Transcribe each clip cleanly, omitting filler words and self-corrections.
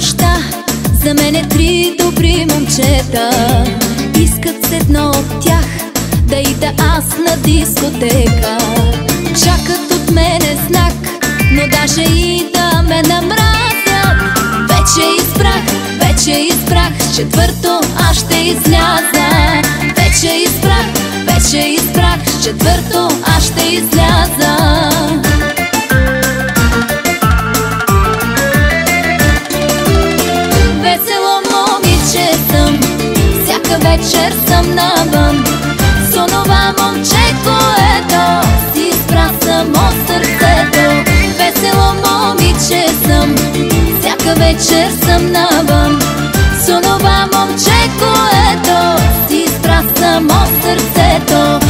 нощта за мене три добри момчета. Искат с едно от тях да ида аз на дискотека. Чакат от мене знак, но даже и да ме намразят. Вече избрах, с четвърто аз ще изляза. Вече избрах, с четвърто аз ще изляза. Весело момиче съм, всяка вечер съм навън. С онова момче, което си избра само сърцето. Весело момиче съм, всяка вечер съм навън. С онова момче, което си избра само сърцето.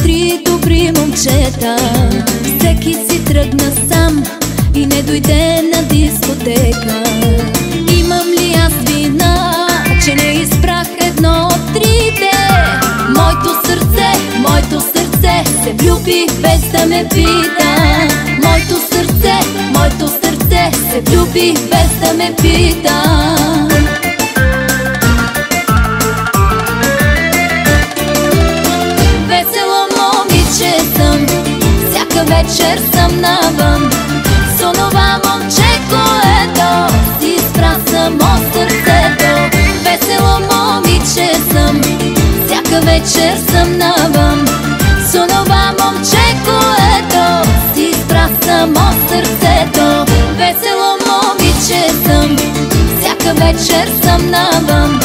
Три добри момчета, всеки си тръгна сам и не дойде на дискотека. Имам ли аз вина, че не избрах едно от трите? Моето сърце се влюби без да ме пита. Моето сърце се влюби без да ме пита. Вечер съм навън. С онова момче, което си избра само сърцето. Весело момиче съм, всяка вечер съм навън. С онова момче, което си избра само сърцето. Весело момиче съм, всяка вечер съм навън.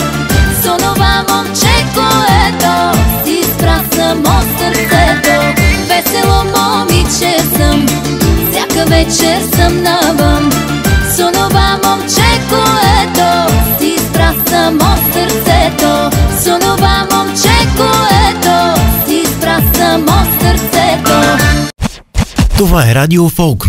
С онова момче, което си избра само сърцето. Весело момиче съм, всяка вечер съм навън. С онова момче, което си избра само сърцето. С онова момче, което си избра само сърцето. Това е Радио Фолк.